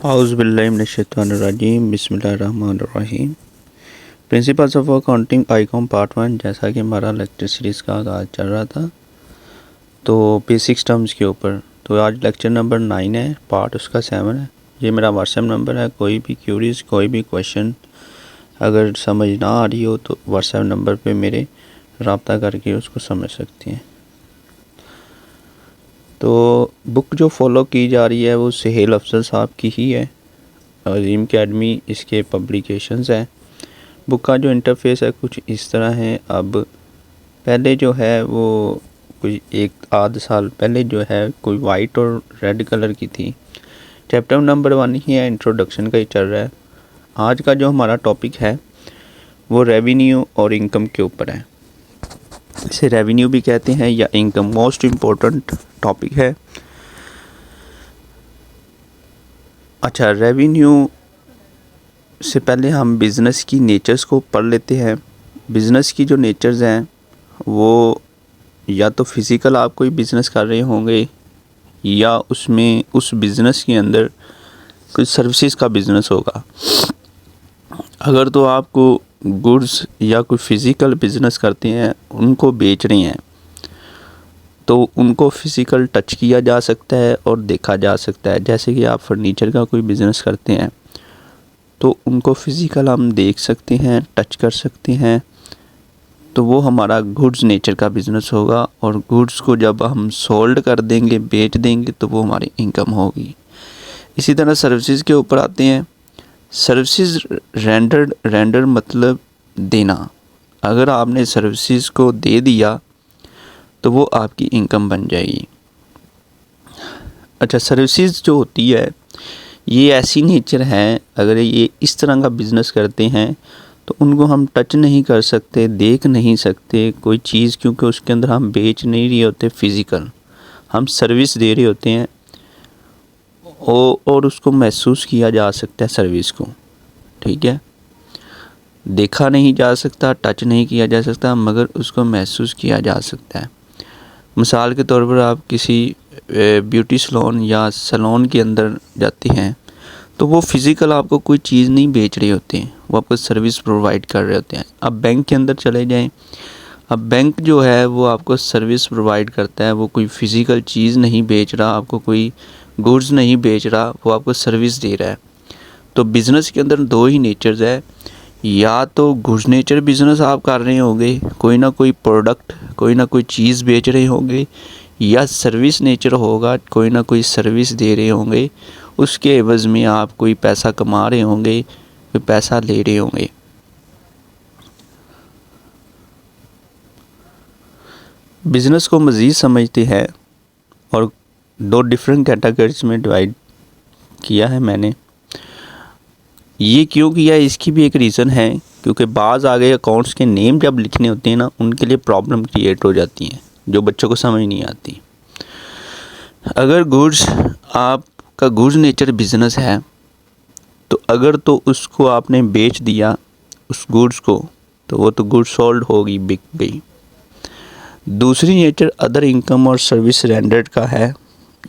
औज़ुबिल्लाहिमिनश्शैतानिर्रजीम बिस्मिल्लाहिर्रहमानिर्रहीम। Principles of accounting Icom part 1। जैसा कि हमारा लेक्चर सीरीज़ का आगाज़ चल रहा था तो बेसिक्स टर्म्स के ऊपर, तो आज लेक्चर नंबर 9 है, पार्ट उसका 7 है। ये मेरा व्हाट्सएप नंबर है, कोई भी क्यूरीज़ कोई भी क्वेश्चन अगर समझ ना आ रही हो तो व्हाट्सएप नंबर पे मेरे रब्ता करके उसको समझ सकती हैं। तो बुक जो फॉलो की जा रही है वो सुहेल अफजल साहब की ही है, अजीम अकेडमी इसके पब्लिकेशंस हैं। बुक का जो इंटरफेस है कुछ इस तरह है। अब पहले जो है वो कोई एक आध साल पहले जो है कोई वाइट और रेड कलर की थी। चैप्टर नंबर 1 ही है, इंट्रोडक्शन का ही चल रहा है। आज का जो हमारा टॉपिक है वो रेवेन्यू और इनकम के ऊपर है। इसे रेवेन्यू भी कहते हैं या इनकम, मोस्ट इम्पोर्टेंट टॉपिक है। अच्छा, रेवेन्यू से पहले हम बिज़नेस की नेचर्स को पढ़ लेते हैं। बिज़नेस की जो नेचर्स हैं वो या तो फिज़िकल आप कोई बिज़नेस कर रहे होंगे या उसमें उस बिज़नेस के अंदर कोई सर्विसेज का बिज़नेस होगा। अगर तो आपको गुड्स या कोई फ़िज़िकल बिज़नेस करते हैं, उनको बेच रहे हैं, तो उनको फ़िज़िकल टच किया जा सकता है और देखा जा सकता है। जैसे कि आप फर्नीचर का कोई बिज़नेस करते हैं तो उनको फ़िज़िकल हम देख सकते हैं, टच कर सकते हैं, तो वो हमारा गुड्स नेचर का बिज़नेस होगा। और गुड्स को जब हम सोल्ड कर देंगे, बेच देंगे, तो वो हमारी इनकम होगी। इसी तरह सर्विसेज के ऊपर आते हैं। सर्विसेज रेंडर मतलब देना। अगर आपने सर्विसेज को दे दिया तो वो आपकी इनकम बन जाएगी। अच्छा, सर्विसेज जो होती है ये ऐसी नेचर है, अगर ये इस तरह का बिज़नेस करते हैं तो उनको हम टच नहीं कर सकते, देख नहीं सकते कोई चीज़, क्योंकि उसके अंदर हम बेच नहीं रहे होते फ़िज़िकल, हम सर्विस दे रहे होते हैं। और उसको महसूस किया जा सकता है सर्विस को, ठीक है। देखा नहीं जा सकता, टच नहीं किया जा सकता, मगर उसको महसूस किया जा सकता है। मिसाल के तौर पर आप किसी ब्यूटी सैलून या सैलून के अंदर जाते हैं तो वो फ़िज़िकल आपको कोई चीज़ नहीं बेच रहे होते हैं, वो आपको सर्विस प्रोवाइड कर रहे होते हैं। अब बैंक के अंदर चले जाएं, अब बैंक जो है वो आपको सर्विस प्रोवाइड करता है, वो कोई फ़िज़िकल चीज़ नहीं बेच रहा, आपको कोई गुड्स नहीं बेच रहा, वो आपको सर्विस दे रहा है। तो बिज़नेस के अंदर दो ही नेचर्स है, या तो गुड्स नेचर बिज़नेस आप कर रहे होंगे, कोई ना कोई प्रोडक्ट कोई ना कोई चीज़ बेच रहे होंगे, या सर्विस नेचर होगा, कोई ना कोई सर्विस दे रहे होंगे, उसके एवज़ में आप कोई पैसा कमा रहे होंगे, कोई पैसा ले रहे होंगे। बिज़नेस को मज़ीद समझते हैं और दो डिफरेंट कैटेगरीज में डिवाइड किया है मैंने। ये क्यों किया है, इसकी भी एक रीज़न है, क्योंकि बाज़ आगे अकाउंट्स के नेम जब लिखने होते हैं ना, उनके लिए प्रॉब्लम क्रिएट हो जाती हैं जो बच्चों को समझ नहीं आती। अगर गुड्स आपका गुड्स नेचर बिज़नेस है तो अगर तो उसको आपने बेच दिया उस गुड्स को, तो वो तो गुड्स सोल्ड होगी, बिक गई। दूसरी नेचर अदर इनकम और सर्विस रेंडर्ड का है।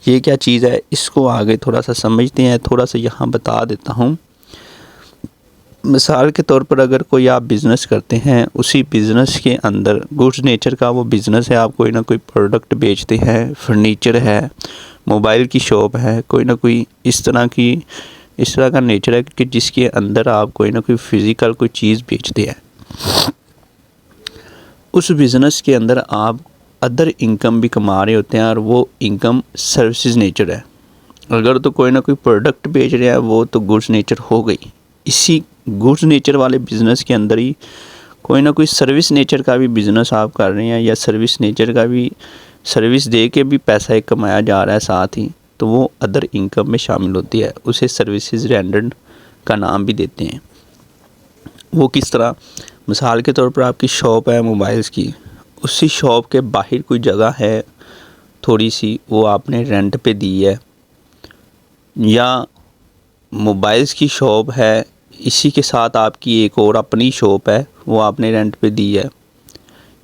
ये क्या चीज़ है, इसको आगे थोड़ा सा समझते हैं, थोड़ा सा यहाँ बता देता हूँ। मिसाल के तौर पर अगर कोई आप बिज़नेस करते हैं, उसी बिज़नेस के अंदर गुड्स नेचर का वो बिज़नेस है, आप कोई ना कोई प्रोडक्ट बेचते हैं, फर्नीचर है, मोबाइल की शॉप है, कोई ना कोई इस तरह का नेचर है कि जिसके अंदर आप कोई ना कोई फ़िज़िकल कोई चीज़ बेचते हैं। उस बिज़नेस के अंदर आप अदर इनकम भी कमा रहे होते हैं और वो इनकम सर्विसेज नेचर है। अगर तो कोई ना कोई प्रोडक्ट बेच रहे हैं, वो तो गुड्स नेचर हो गई। इसी गुड्स नेचर वाले बिज़नेस के अंदर ही कोई ना कोई सर्विस नेचर का भी बिज़नेस आप कर रहे हैं, या सर्विस नेचर का भी सर्विस दे के भी पैसा एक कमाया जा रहा है साथ ही, तो वो अदर इनकम में शामिल होती है। उसे सर्विसेज रेंडर्ड का नाम भी देते हैं। वो किस तरह, मिसाल के तौर पर आपकी शॉप है मोबाइल्स की, उसी शॉप के बाहर कोई जगह है थोड़ी सी, वो आपने रेंट पे दी है, या मोबाइल्स की शॉप है, इसी के साथ आपकी एक और अपनी शॉप है, वो आपने रेंट पे दी है,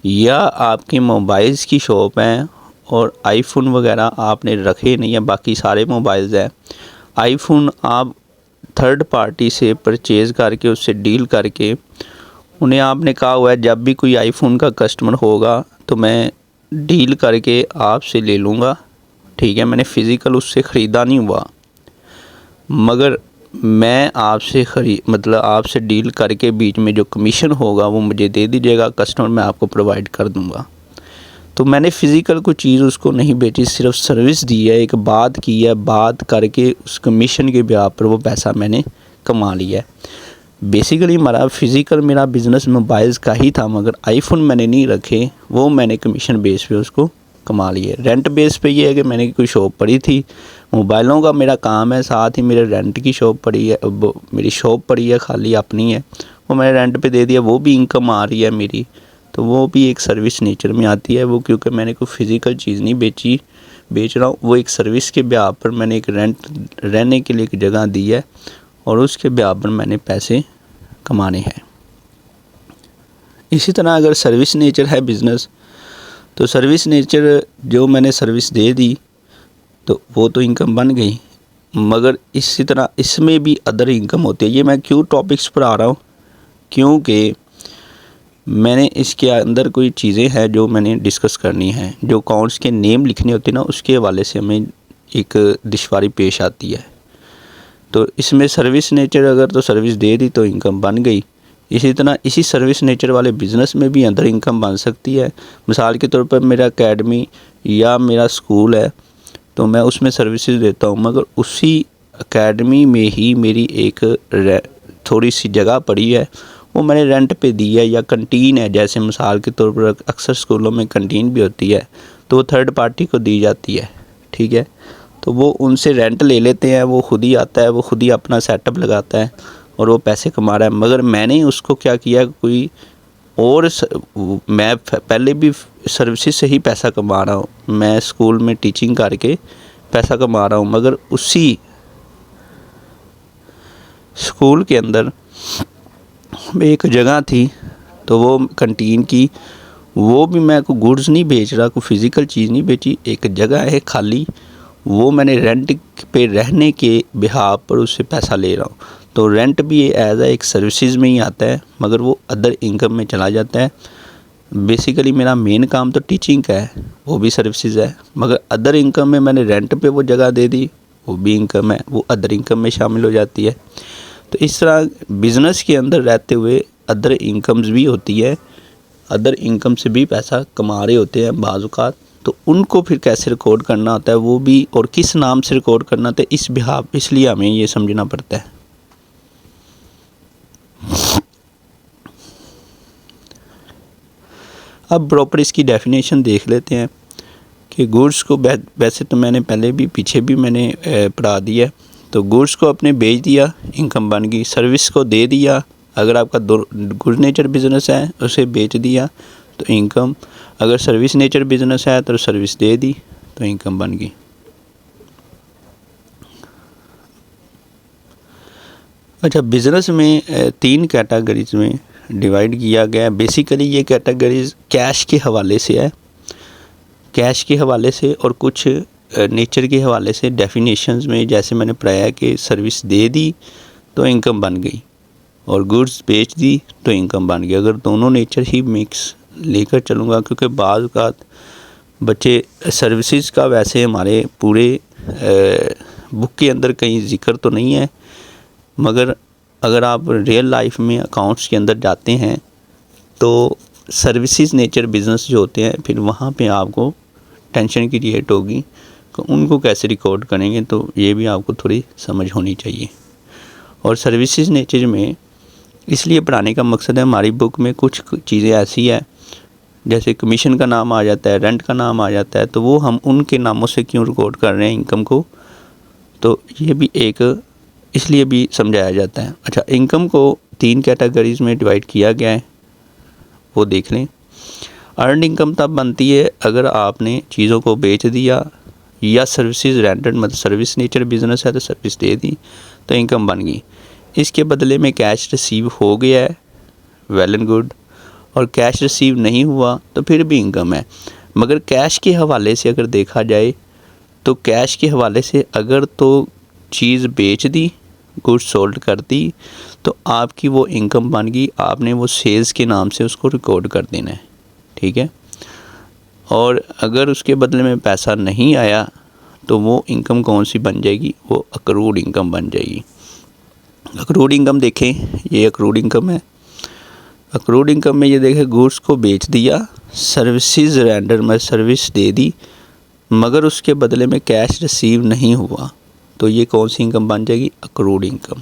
या आपके मोबाइल्स की शॉप है और आईफोन वगैरह आपने रखे नहीं है, बाकी सारे मोबाइल्स हैं, आईफ़ोन आप थर्ड पार्टी से परचेज़ करके उससे डील करके, उन्हें आपने कहा हुआ है जब भी कोई आईफ़ोन का कस्टमर होगा तो मैं डील करके आपसे ले लूँगा, ठीक है। मैंने फ़िज़िकल उससे ख़रीदा नहीं हुआ, मगर मैं आपसे मतलब आपसे डील करके बीच में जो कमीशन होगा वो मुझे दे दीजिएगा, कस्टमर मैं आपको प्रोवाइड कर दूँगा। तो मैंने फ़िज़िकल कोई चीज़ उसको नहीं बेची, सिर्फ सर्विस दी है, एक बात की है, बात करके उस कमीशन के ब्याह पर वो पैसा मैंने कमा लिया है। बेसिकली हमारा फ़िज़िकल मेरा बिज़नेस मोबाइल्स का ही था, मगर आईफ़ोन मैंने नहीं रखे, वो मैंने कमीशन बेस पे उसको कमा लिए। रेंट बेस पे ये है कि मैंने कोई शॉप पड़ी थी, मोबाइलों का मेरा काम है, साथ ही मेरे रेंट की शॉप पड़ी है, मेरी शॉप पड़ी है खाली अपनी है, वो मैंने रेंट पे दे दिया, वो भी इनकम आ रही है मेरी, तो वो भी एक सर्विस नेचर में आती है। वो क्योंकि मैंने कोई फ़िज़िकल चीज़ नहीं बेच रहा हूँ, वो एक सर्विस के ब्याह पर मैंने एक रहने के लिए एक जगह दी है और उसके ब्याह पर मैंने पैसे कमाने हैं। इसी तरह अगर सर्विस नेचर है बिज़नेस, तो सर्विस नेचर जो मैंने सर्विस दे दी तो वो तो इनकम बन गई, मगर इसी तरह इसमें भी अदर इनकम होती है। ये मैं क्यों टॉपिक्स पर आ रहा हूँ, क्योंकि मैंने इसके अंदर कोई चीज़ें हैं जो मैंने डिस्कस करनी है, जो अकाउंट्स के नेम लिखने होते हैं ना, उसके हवाले से हमें एक दुश्वारी पेश आती है। तो इसमें सर्विस नेचर अगर तो सर्विस दे दी तो इनकम बन गई, इसी तरह इसी सर्विस नेचर वाले बिज़नेस में भी अंदर इनकम बन सकती है। मिसाल के तौर पर मेरा एकेडमी या मेरा स्कूल है तो मैं उसमें सर्विसेज देता हूँ, मगर उसी एकेडमी में ही मेरी एक थोड़ी सी जगह पड़ी है, वो मैंने रेंट पे दी है। या कंटीन है, जैसे मिसाल के तौर पर अक्सर स्कूलों में कंटीन भी होती है, तो वो थर्ड पार्टी को दी जाती है, ठीक है। तो वो उनसे रेंट ले लेते हैं, वो खुद ही आता है, वो खुद ही अपना सेटअप लगाता है और वो पैसे कमा रहा है। मगर मैंने उसको क्या किया, कोई और मैं पहले भी सर्विसेज से ही पैसा कमा रहा हूँ, मैं स्कूल में टीचिंग करके पैसा कमा रहा हूँ, मगर उसी स्कूल के अंदर एक जगह थी तो वो कंटीन की, वो भी मैं कोई गुड्स नहीं बेच रहा, कोई फ़िज़िकल चीज़ नहीं बेची, एक जगह है खाली, वो मैंने रेंट पे रहने के बिहाफ पर उससे पैसा ले रहा हूँ। तो रेंट भी एज एक सर्विसेज में ही आता है, मगर वो अदर इनकम में चला जाता है। बेसिकली मेरा मेन काम तो टीचिंग का है, वो भी सर्विसेज है, मगर अदर इनकम में मैंने रेंट पे वो जगह दे दी, वो भी इनकम है, वो अदर इनकम में शामिल हो जाती है। तो इस तरह बिज़नेस के अंदर रहते हुए अदर इनकम्स भी होती है, अदर इनकम से भी पैसा कमा रहे होते हैं बाज़ औक़ात। तो उनको फिर कैसे रिकॉर्ड करना होता है वो भी, और किस नाम से रिकॉर्ड करना होता है, इस बिहाफ इसलिए हमें ये समझना पड़ता है। अब प्रॉपर इसकी डेफिनेशन देख लेते हैं कि गुड्स को वैसे तो मैंने पहले भी पीछे भी मैंने पढ़ा दिया है। तो गुड्स को आपने बेच दिया, इनकम बन गई। सर्विस को दे दिया, अगर आपका गुड नेचर बिज़नेस है उसे बेच दिया तो इनकम, अगर सर्विस नेचर बिज़नेस है तो सर्विस दे दी तो इनकम बन गई। अच्छा, बिज़नेस में 3 कैटेगरीज में डिवाइड किया गया है। बेसिकली ये कैटेगरीज कैश के हवाले से है, कैश के हवाले से और कुछ नेचर के हवाले से। डेफिनेशंस में जैसे मैंने पढ़ाया कि सर्विस दे दी तो इनकम बन गई और गुड्स बेच दी तो इनकम बन गई। अगर दोनों नेचर ही मिक्स लेकर चलूँगा, क्योंकि बाज़ औक़ात बच्चे सर्विसेज का वैसे हमारे पूरे बुक के अंदर कहीं ज़िक्र तो नहीं है, मगर अगर आप रियल लाइफ में अकाउंट्स के अंदर जाते हैं तो सर्विसेज नेचर बिज़नेस जो होते हैं, फिर वहाँ पे आपको टेंशन क्रिएट होगी कि उनको कैसे रिकॉर्ड करेंगे, तो ये भी आपको थोड़ी समझ होनी चाहिए। और सर्विसेज नेचर में इसलिए पढ़ाने का मकसद है, हमारी बुक में कुछ चीज़ें ऐसी है जैसे कमीशन का नाम आ जाता है, रेंट का नाम आ जाता है, तो वो हम उनके नामों से क्यों रिकॉर्ड कर रहे हैं इनकम को, तो ये भी एक इसलिए भी समझाया जाता है। अच्छा, इनकम को 3 कैटेगरीज़ में डिवाइड किया गया है, वो देख लें। अर्नड इनकम तब बनती है अगर आपने चीज़ों को बेच दिया या सर्विसेज रेंटेड, मतलब सर्विस नेचर बिज़नेस है तो सर्विस दे दी तो इनकम बन गई। इसके बदले में कैश रिसीव हो गया है, वेल एंड गुड, और कैश रिसीव नहीं हुआ तो फिर भी इनकम है। मगर कैश के हवाले से अगर देखा जाए तो कैश के हवाले से अगर तो चीज़ बेच दी, गुड्स सोल्ड कर दी, तो आपकी वो इनकम बन गई। आपने वो सेल्स के नाम से उसको रिकॉर्ड कर देना है, ठीक है। और अगर उसके बदले में पैसा नहीं आया तो वो इनकम कौन सी बन जाएगी, वो अक्रूड इनकम बन जाएगी। अक्रूड इनकम देखें, ये अक्रूड इनकम है। अक्रूड इनकम में ये देखें, गुड्स को बेच दिया, सर्विसेज रेंडर में सर्विस दे दी, मगर उसके बदले में कैश रिसीव नहीं हुआ, तो ये कौन सी इनकम बन जाएगी, अक्रूड इनकम।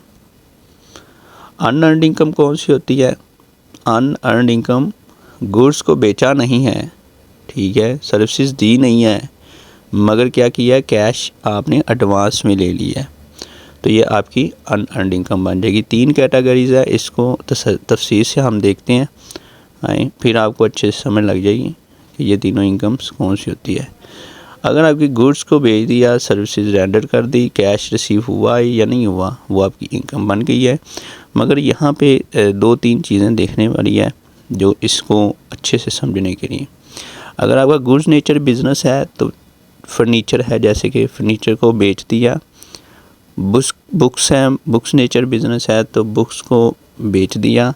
अनअर्नड इनकम कौन सी होती है, अनअर्नड इनकम, गुड्स को बेचा नहीं है, ठीक है, सर्विसेज दी नहीं है, मगर क्या किया है, कैश आपने एडवांस में ले लिया है, तो ये आपकी अनअर्नड इनकम बन जाएगी। 3 कैटेगरीज़ है, इसको तफसील से हम देखते हैं, आए फिर आपको अच्छे से समझ लग जाएगी कि ये तीनों इनकम्स कौन सी होती है। अगर आपकी गुड्स को बेच दिया, सर्विसेज रेंडर कर दी, कैश रिसीव हुआ या नहीं हुआ, वो आपकी इनकम बन गई है। मगर यहाँ पे 2-3 चीज़ें देखने वाली है जो इसको अच्छे से समझने के लिए। अगर आपका गुड्स नेचर बिज़नेस है तो फर्नीचर है, जैसे कि फर्नीचर को बेच दिया। बुक्स हैं, बुक्स नेचर बिज़नेस है तो बुक्स को बेच दिया,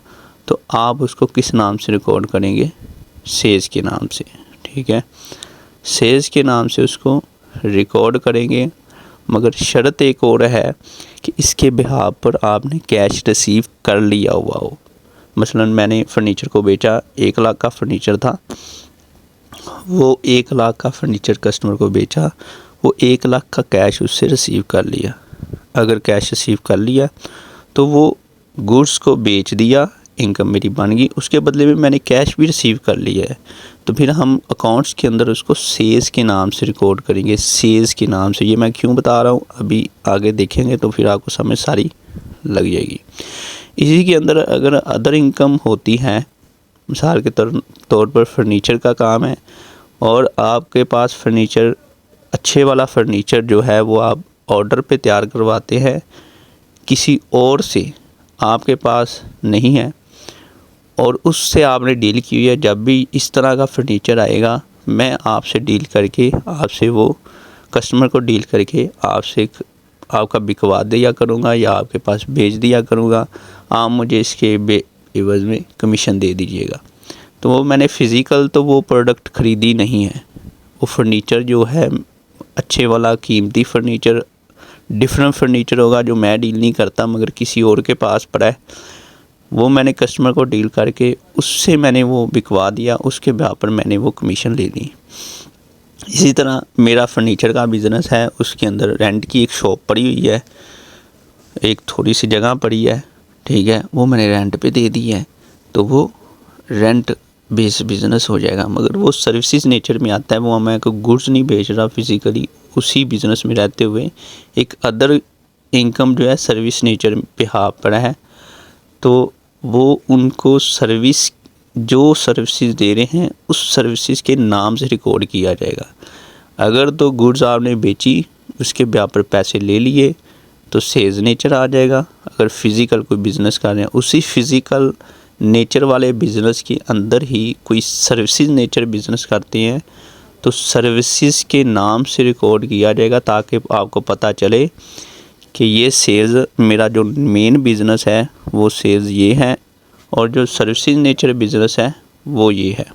तो आप उसको किस नाम से रिकॉर्ड करेंगे, सेल्स के नाम से, ठीक है, सेल्स के नाम से उसको रिकॉर्ड करेंगे। मगर शर्त एक और है कि इसके बिहाफ पर आपने कैश रिसीव कर लिया हुआ हो। मसलन मैंने फ़र्नीचर को बेचा, 1 लाख का फ़र्नीचर था, वो 1 लाख का फ़र्नीचर कस्टमर को बेचा, वो 1 लाख का कैश उससे रिसीव कर लिया। अगर कैश रिसीव कर लिया तो वो गुड्स को बेच दिया, इनकम मेरी बन गई, उसके बदले में मैंने कैश भी रिसीव कर लिया है, तो फिर हम अकाउंट्स के अंदर उसको सेल्स के नाम से रिकॉर्ड करेंगे, सेल्स के नाम से। ये मैं क्यों बता रहा हूँ, अभी आगे देखेंगे तो फिर आपको समझ सारी लग जाएगी। इसी के अंदर अगर अदर इनकम होती है, मिसाल के तौर पर फर्नीचर का काम है और आपके पास फर्नीचर, अच्छे वाला फर्नीचर जो है वो आप ऑर्डर पे तैयार करवाते हैं किसी और से, आपके पास नहीं है और उससे आपने डील की हुई है, जब भी इस तरह का फर्नीचर आएगा मैं आपसे डील करके, आपसे वो कस्टमर को डील करके आपसे आपका बिकवा दिया करूँगा या आपके पास भेज दिया करूँगा, आप मुझे इसके एवज़ में कमीशन दे दीजिएगा। तो वो मैंने फ़िज़िकल तो वो प्रोडक्ट ख़रीदी नहीं है, वो फर्नीचर जो है अच्छे वाला कीमती फर्नीचर, डिफरेंट फर्नीचर होगा जो मैं डील नहीं करता मगर किसी और के पास पड़ा है, वो मैंने कस्टमर को डील करके उससे मैंने वो बिकवा दिया, उसके ब्याह पर मैंने वो कमीशन ले ली। इसी तरह मेरा फर्नीचर का बिज़नेस है, उसके अंदर रेंट की एक शॉप पड़ी हुई है, एक थोड़ी सी जगह पड़ी है, ठीक है, वो मैंने रेंट पे दे दी है, तो वो रेंट बेस बिज़नेस हो जाएगा। मगर वो सर्विसेज नेचर में आता है, वो मैं कोई गुड्स नहीं बेच रहा फिज़िकली, उसी बिज़नेस में रहते हुए एक अदर इनकम जो है सर्विस नेचर पे हाथ पड़ा है, तो वो उनको सर्विस, जो सर्विसेज दे रहे हैं उस सर्विसेज के नाम से रिकॉर्ड किया जाएगा। अगर तो गुड्स आपने बेची, उसके ब्याह पर पैसे ले लिए तो सेल्स नेचर आ जाएगा। अगर फ़िज़िकल कोई बिज़नेस कर रहे हैं, उसी फ़िज़िकल नेचर वाले बिज़नेस के अंदर ही कोई सर्विसेज नेचर बिज़नेस करते हैं तो सर्विसेज के नाम से रिकॉर्ड किया जाएगा, ताकि आपको पता चले कि ये सेल्स, मेरा जो मेन बिज़नेस है वो सेल्स ये है और जो सर्विसेज नेचर बिज़नेस है वो ये है,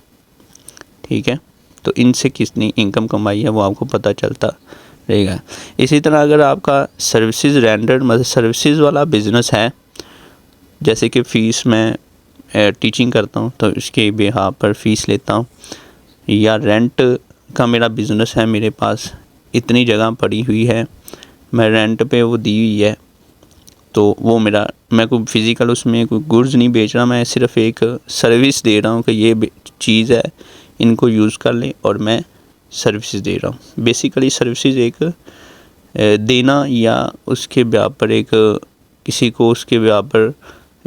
ठीक है। तो इनसे कितनी इनकम कमाई है वो आपको पता चलता रहेगा। इसी तरह अगर आपका सर्विसेज रेंडर्ड, मतलब सर्विसेज वाला बिज़नेस है, जैसे कि फ़ीस मैं टीचिंग करता हूँ तो इसके बिहाफ पर फ़ीस लेता हूँ, या रेंट का मेरा बिज़नेस है, मेरे पास इतनी जगह पड़ी हुई है, मैं रेंट पे वो दी हुई है, तो वो मेरा, मैं कोई फ़िज़िकल उसमें कोई गुड्स नहीं बेच रहा, मैं सिर्फ़ एक सर्विस दे रहा हूँ कि ये चीज़ है, इनको यूज़ कर लें, और मैं सर्विसेज दे रहा हूँ। बेसिकली सर्विसेज एक देना या उसके ब्याह पर एक किसी को उसके ब्याह पर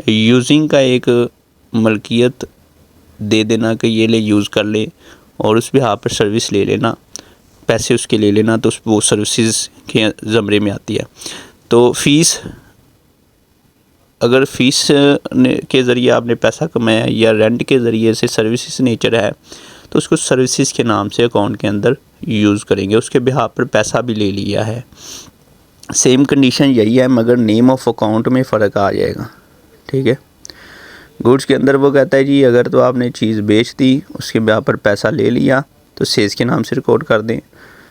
यूजिंग का एक मलकियत दे देना कि ये ले यूज़ कर ले, और उस ब्याह पर सर्विस ले लेना, पैसे उसके ले लेना, तो वो सर्विसेज के ज़मरे में आती है। तो फ़ीस, अगर फ़ीस के ज़रिए आपने पैसा कमाया या रेंट के ज़रिए से सर्विसेज नेचर है तो उसको सर्विसेज के नाम से अकाउंट के अंदर यूज़ करेंगे, उसके बिहाफ पर पैसा भी ले लिया है। सेम कंडीशन यही है, मगर नेम ऑफ अकाउंट में फ़र्क आ जाएगा। ठीक है। गुड्स के अंदर वो कहता है जी अगर तो आपने चीज़ बेच दी, उसके ब्याह पर पैसा ले लिया तो सेल्स के नाम से रिकॉर्ड कर दें।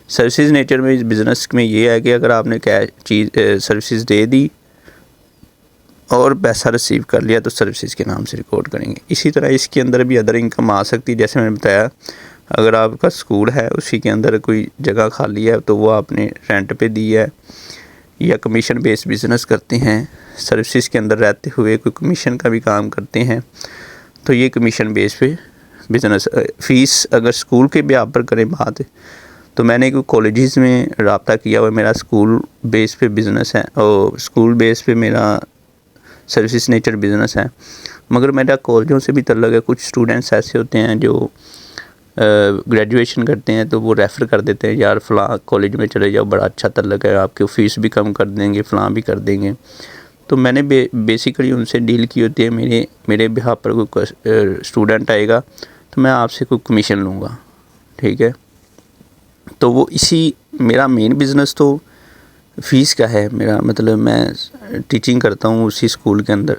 सर्विसेज नेचर में बिज़नेस में ये है कि अगर आपने कैश चीज़ सर्विसेज दे दी और पैसा रिसीव कर लिया तो सर्विसेज के नाम से रिकॉर्ड करेंगे। इसी तरह इसके अंदर भी अदर इनकम आ सकती है। जैसे मैंने बताया, अगर आपका स्कूल है, उसी के अंदर कोई जगह खाली है तो वो आपने रेंट पे दी है, या कमीशन बेस्ड बिज़नेस करते हैं, सर्विसेज के अंदर रहते हुए कोई कमीशन का भी काम करते हैं, तो ये कमीशन बेस पे बिज़नेस। फ़ीस अगर स्कूल के ब्याह पर करें बात, तो मैंने कोई कॉलेजेस में रब्ता किया हुआ, मेरा स्कूल बेस पे बिज़नेस है और स्कूल बेस पे मेरा सर्विसेज नेचर बिज़नेस है, मगर मेरा कॉलेजों से भी तल्लुक़ है। कुछ स्टूडेंट्स ऐसे होते हैं जो ग्रेजुएशन करते हैं तो वो रेफ़र कर देते हैं, यार फ़लाँ कॉलेज में चले जाओ, बड़ा अच्छा तल्लुक़ है, आपकी फ़ीस भी कम कर देंगे, फ़लाँ भी कर देंगे। तो मैंने बेसिकली उनसे डील की होती है, मेरे बिहाफ़ पर कोई स्टूडेंट आएगा तो मैं आपसे कोई कमीशन लूँगा। ठीक है। तो वो इसी मेरा मेन बिज़नेस तो फ़ीस का है, मेरा मतलब मैं टीचिंग करता हूँ उसी स्कूल के अंदर,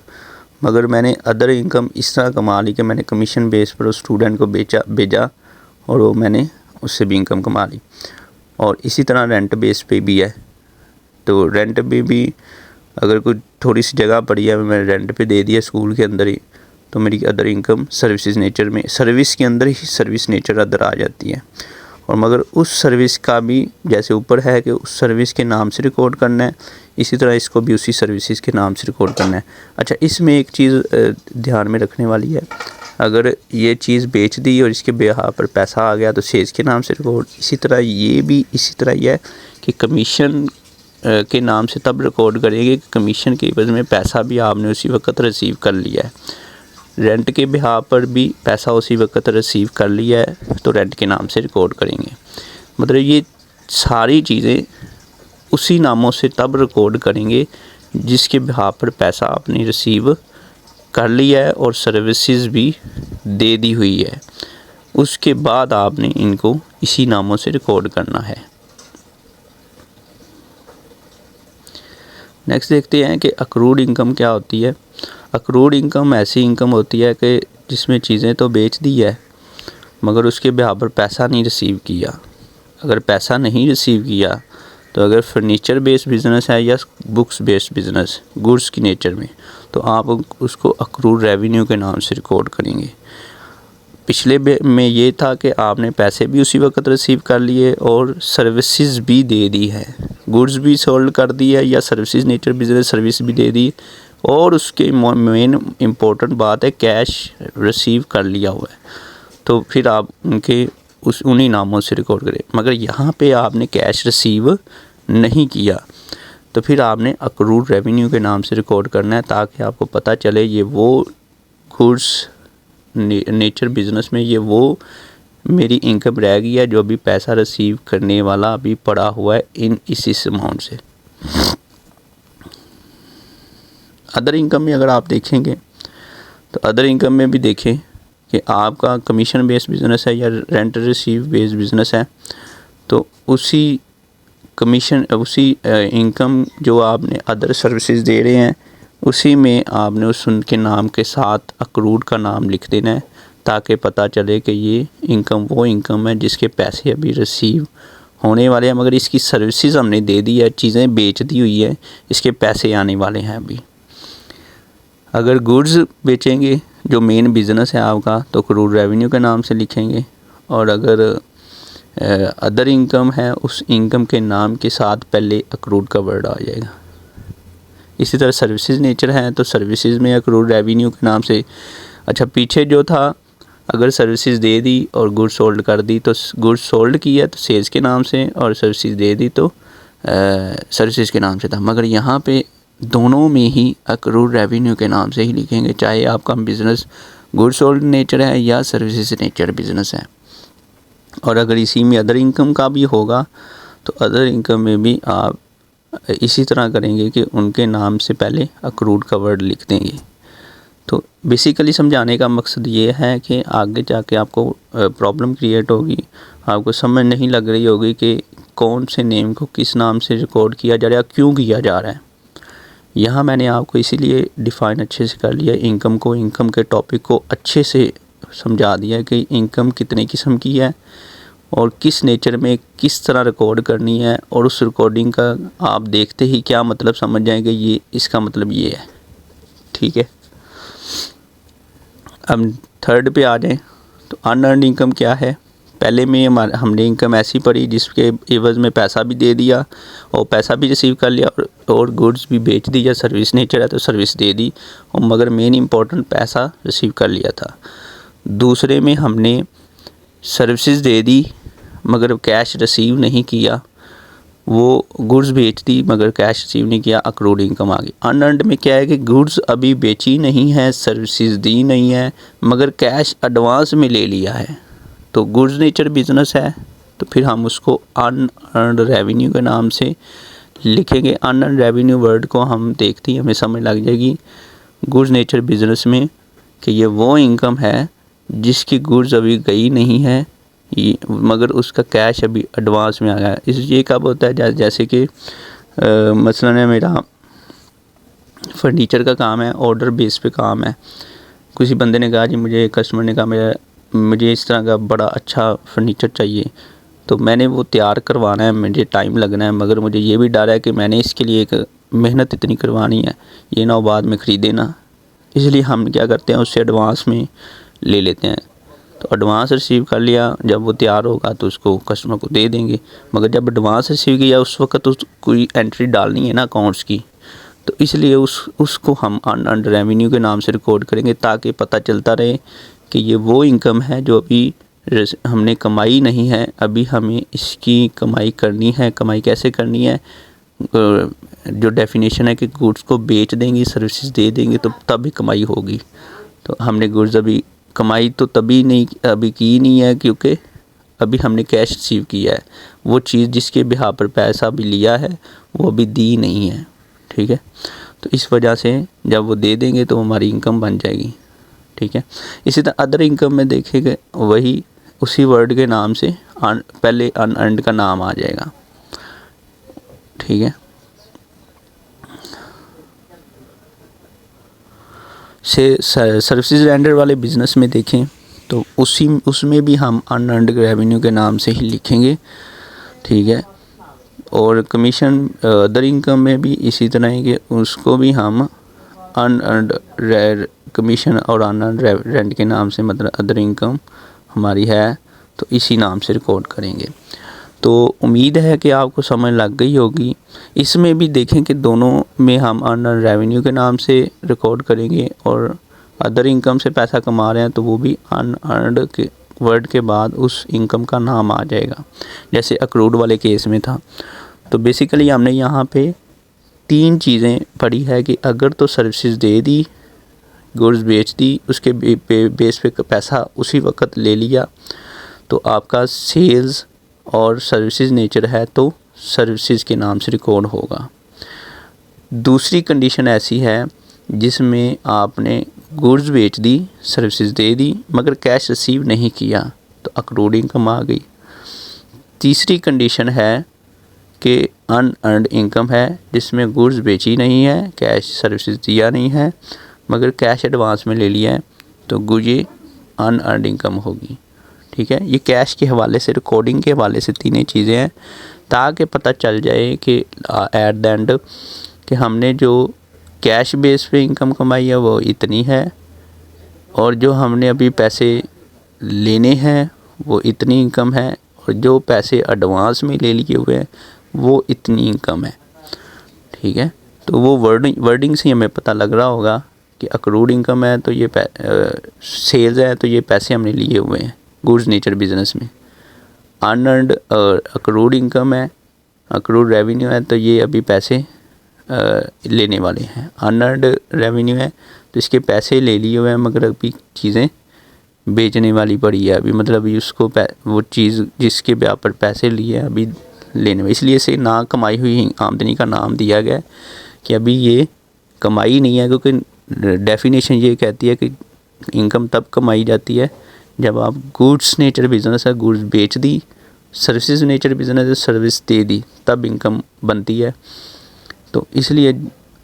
मगर मैंने अदर इनकम इस तरह कमा ली कि मैंने कमीशन बेस पर उस स्टूडेंट को भेजा और वो मैंने उससे भी इनकम कमा ली। और इसी तरह रेंट बेस पे भी है, तो रेंट पे भी अगर कोई थोड़ी सी जगह पड़ी है, मैंने रेंट पे दे दिया स्कूल के अंदर ही, तो मेरी अदर इनकम सर्विसेज नेचर में, सर्विस के अंदर ही सर्विस नेचर अदर आ जाती है। और मगर उस सर्विस का भी जैसे ऊपर है कि उस सर्विस के नाम से रिकॉर्ड करना है, इसी तरह इसको भी उसी सर्विसेज के नाम से रिकॉर्ड करना है। अच्छा, इसमें एक चीज़ ध्यान में रखने वाली है, अगर ये चीज़ बेच दी और इसके बिहाफ़ पर पैसा आ गया तो सेल्स के नाम से रिकॉर्ड। इसी तरह ये भी इसी तरह ही है कि कमीशन के नाम से तब रिकॉर्ड करेंगे कि कमीशन के एवज़ में पैसा भी आपने उसी वक्त रिसीव कर लिया है। रेंट के बिहाफ़ पर भी पैसा उसी वक्त रिसीव कर लिया है तो रेंट के नाम से रिकॉर्ड करेंगे। मतलब ये सारी चीज़ें उसी नामों से तब रिकॉर्ड करेंगे जिसके बिहाफ़ पर पैसा आपने रिसीव कर लिया है और सर्विसेज भी दे दी हुई है, उसके बाद आपने इनको इसी नामों से रिकॉर्ड करना है। नेक्स्ट देखते हैं कि अक्रूड इनकम क्या होती है। अक्रूड इनकम ऐसी इनकम होती है कि जिसमें चीज़ें तो बेच दी है मगर उसके बिहाफ़ पर पैसा नहीं रिसीव किया। अगर पैसा नहीं रिसीव किया तो अगर फर्नीचर बेस्ड बिज़नेस है या बुक्स बेस्ड बिज़नेस गुड्स की नेचर में, तो आप उसको अक्रूड रेवेन्यू के नाम से रिकॉर्ड करेंगे। पिछले में ये था कि आपने पैसे भी उसी वक्त रिसीव कर लिए और सर्विसेज भी दे दी है, गुड्स भी सोल्ड कर दी है या सर्विसेज नेचर बिज़नेस सर्विस भी दे दी, और उसके मेन इम्पोर्टेंट बात है कैश रिसीव कर लिया हुआ है, तो फिर आप उनके उन्हीं नामों से रिकॉर्ड करें। मगर यहाँ पे आपने कैश रिसीव नहीं किया तो फिर आपने अक्रूड रेवेन्यू के नाम से रिकॉर्ड करना है, ताकि आपको पता चले ये वो गुड्स नेचर बिज़नेस में ये वो मेरी इनकम रह गई है जो अभी पैसा रिसीव करने वाला अभी पड़ा हुआ है इस अमाउंट से। अदर इनकम में अगर आप देखेंगे तो अदर इनकम में भी देखें कि आपका कमीशन बेस्ड बिज़नेस है या रेंट रिसीव बेस्ड बिज़नेस है, तो उसी कमीशन उसी इनकम जो आपने अदर सर्विसेज दे रहे हैं उसी में आपने उनके नाम के साथ अक्रूड का नाम लिख देना है, ताकि पता चले कि ये इनकम वो इनकम है जिसके पैसे अभी रिसीव होने वाले हैं, मगर इसकी सर्विसेज हमने दे दी है, चीज़ें बेच दी हुई है, इसके पैसे आने वाले हैं अभी। अगर गुड्स बेचेंगे जो मेन बिज़नेस है आपका तो अक्रूड रेवेन्यू के नाम से लिखेंगे, और अगर अदर इनकम है उस इनकम के नाम के साथ पहले अक्रूड का वर्ड आ जाएगा। इसी तरह सर्विसेज नेचर है तो सर्विसेज में अक्रूड रेवेन्यू के नाम से। अच्छा, पीछे जो था अगर सर्विसेज दे दी और गुड्स सोल्ड कर दी तो गुड्स सोल्ड किया तो सेल्स के नाम से, और सर्विसेज दे दी तो सर्विसेज के नाम से था, मगर यहाँ पे दोनों में ही अक्रूड रेवेन्यू के नाम से ही लिखेंगे, चाहे आपका बिज़नेस गुड्स सोल्ड नेचर है या सर्विसेज नेचर बिज़नेस है। और अगर इसी में अदर इनकम का भी होगा तो अदर इनकम में भी आप इसी तरह करेंगे कि उनके नाम से पहले अक्रूड का वर्ड लिख देंगे। तो बेसिकली समझाने का मकसद ये है कि आगे जाके आपको प्रॉब्लम क्रिएट होगी, आपको समझ नहीं लग रही होगी कि कौन से नेम को किस नाम से रिकॉर्ड किया जा रहा है, क्यों किया जा रहा है। यहाँ मैंने आपको इसीलिए डिफ़ाइन अच्छे से कर लिया, इनकम के टॉपिक को अच्छे से समझा दिया कि इनकम कितने किस्म की है और किस नेचर में किस तरह रिकॉर्ड करनी है, और उस रिकॉर्डिंग का आप देखते ही क्या मतलब समझ जाएंगे, ये इसका मतलब ये है। ठीक है, अब थर्ड पे आ जाएं तो अनअर्न्ड इनकम क्या है। पहले में हमने इनकम ऐसी पढ़ी जिसके एवज़ में पैसा भी दे दिया और पैसा भी रिसीव कर लिया और गुड्स भी बेच दी, या सर्विस नेचर है तो सर्विस दे दी, और मगर मेन इम्पोर्टेंट पैसा रिसीव कर लिया था। दूसरे में हमने सर्विसेज दे दी मगर कैश रिसीव नहीं किया, वो गुड्स बेच दी मगर कैश रिसीव नहीं किया, अक्रूड इनकम आ गई। अनअर्न्ड में क्या है कि गुड्स अभी बेची नहीं है, सर्विसेज दी नहीं है, मगर कैश एडवांस में ले लिया है। तो गुड्स नेचर बिजनेस है तो फिर हम उसको अनअर्न्ड रेवेन्यू के नाम से लिखेंगे। अनअर्न्ड रेवेन्यू वर्ड को हम देखते ही हमें समझ लग जाएगी गुड्स नेचर बिजनेस में कि ये वो इनकम है जिसकी गुड्स अभी गई नहीं है, ये मगर उसका कैश अभी एडवांस में आ गया। ये कब होता है, जैसे कि मसलन मेरा फर्नीचर का काम है, ऑर्डर बेस पे काम है। किसी बंदे ने कहा जी, मुझे कस्टमर ने कहा मुझे इस तरह का बड़ा अच्छा फर्नीचर चाहिए, तो मैंने वो तैयार करवाना है, मुझे टाइम लगना है, मगर मुझे ये भी डर है कि मैंने इसके लिए एक मेहनत इतनी करवानी है, ये ना हो बाद में ख़रीदे ना। इसलिए हम क्या करते हैं, उससे एडवांस में ले लेते हैं। तो एडवांस रिसीव कर लिया, जब वो तैयार होगा तो उसको कस्टमर को दे देंगे, मगर जब एडवांस रिसीव किया उस वक्त तो कोई एंट्री डालनी है ना अकाउंट्स की, तो इसलिए उसको हम अनअर्न्ड रेवेन्यू के नाम से रिकॉर्ड करेंगे ताकि पता चलता रहे कि ये वो इनकम है जो अभी हमने कमाई नहीं है, अभी हमें इसकी कमाई करनी है। कमाई कैसे करनी है, जो डेफिनेशन है कि गुड्स को बेच देंगे, सर्विसेज दे देंगे तो तभी कमाई होगी। तो हमने गुड्स अभी कमाई तो तभी नहीं अभी की नहीं है क्योंकि अभी हमने कैश रिसीव किया है, वो चीज़ जिसके बिहार पर पैसा भी लिया है वो अभी दी नहीं है। ठीक है, तो इस वजह से जब वो दे देंगे तो हमारी इनकम बन जाएगी। ठीक है, इसी तरह अदर इनकम में देखेंगे वही उसी वर्ड के नाम से पहले अनअर्न्ड का नाम आ जाएगा। ठीक है, से सर्विसेज रेंडर वाले बिज़नेस में देखें तो उसमें भी हम अनअर्न्ड रेवेन्यू के नाम से ही लिखेंगे। ठीक है, और कमीशन अदर इनकम में भी इसी तरह है कि उसको भी हम अनअर्न्ड कमीशन और अनअर्न्ड रेंट के नाम से, मतलब अदर इनकम हमारी है तो इसी नाम से रिकॉर्ड करेंगे। तो उम्मीद है कि आपको समझ लग गई होगी। इसमें भी देखें कि दोनों में हम अनअर्न्ड रेवेन्यू के नाम से रिकॉर्ड करेंगे और अदर इनकम से पैसा कमा रहे हैं तो वो भी अनअर्न्ड के वर्ड के बाद उस इनकम का नाम आ जाएगा, जैसे अक्रूड वाले केस में था। तो बेसिकली हमने यहाँ पे 3 चीज़ें पढ़ी है कि अगर तो सर्विसेज दे दी, गुड्स बेच दी, उसके बेस पे पैसा उसी वक्त ले लिया तो आपका सेल्स और सर्विसेज नेचर है तो सर्विसेज के नाम से रिकॉर्ड होगा। दूसरी कंडीशन ऐसी है जिसमें आपने गुड्स बेच दी, सर्विसेज दे दी, मगर कैश रिसीव नहीं किया तो अक्रूड इनकम आ गई। तीसरी कंडीशन है कि अनअर्न्ड इनकम है जिसमें गुड्स बेची नहीं है, कैश सर्विसेज दिया नहीं है, मगर कैश एडवांस में ले लिया है तो ये अनअर्न्ड इनकम होगी। ठीक है, ये कैश के हवाले से, रिकॉर्डिंग के हवाले से 3 चीज़ें हैं ताकि पता चल जाए कि एट द एंड कि हमने जो कैश बेस पे इनकम कमाई है वो इतनी है और जो हमने अभी पैसे लेने हैं वो इतनी इनकम है और जो पैसे एडवांस में ले लिए हुए हैं वो इतनी इनकम है। ठीक है, तो वो वर्डिंग से हमें पता लग रहा होगा कि अक्रूड इनकम है तो ये सेल्स है तो ये पैसे हमने लिए हुए हैं गुड्स नेचर बिजनेस में। अनअर्न्ड अक्रूड इनकम है, अक्रूड रेवेन्यू है तो ये अभी पैसे लेने वाले हैं। अनअर्न्ड रेवेन्यू है तो इसके पैसे ले लिए हुए हैं मगर अभी चीज़ें बेचने वाली पड़ी है अभी, मतलब उसको वो चीज़ जिसके ब्याह पर पैसे लिए हैं अभी लेने में, इसलिए इसे ना कमाई हुई आमदनी का नाम दिया गया कि अभी ये कमाई नहीं है, क्योंकि डेफिनेशन ये कहती है कि इनकम तब कमाई जाती है जब आप गुड्स नेचर बिजनेस है, गुड्स बेच दी सर्विसेज नेचर बिज़नेस है, सर्विस दे दी तब इनकम बनती है। तो इसलिए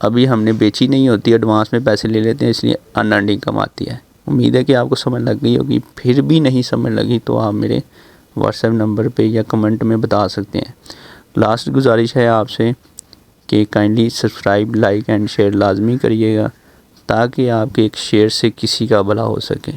अभी हमने बेची नहीं होती, एडवांस में पैसे ले लेते हैं, इसलिए अनअर्न्ड इनकम आती है। उम्मीद है कि आपको समझ लग गई होगी। फिर भी नहीं समझ लगी तो आप मेरे व्हाट्सएप नंबर पे या कमेंट में बता सकते हैं। लास्ट गुजारिश है आपसे कि kindly subscribe, like and share लाजमी करिएगा, ताकि आपके एक शेयर से किसी का भला हो सके।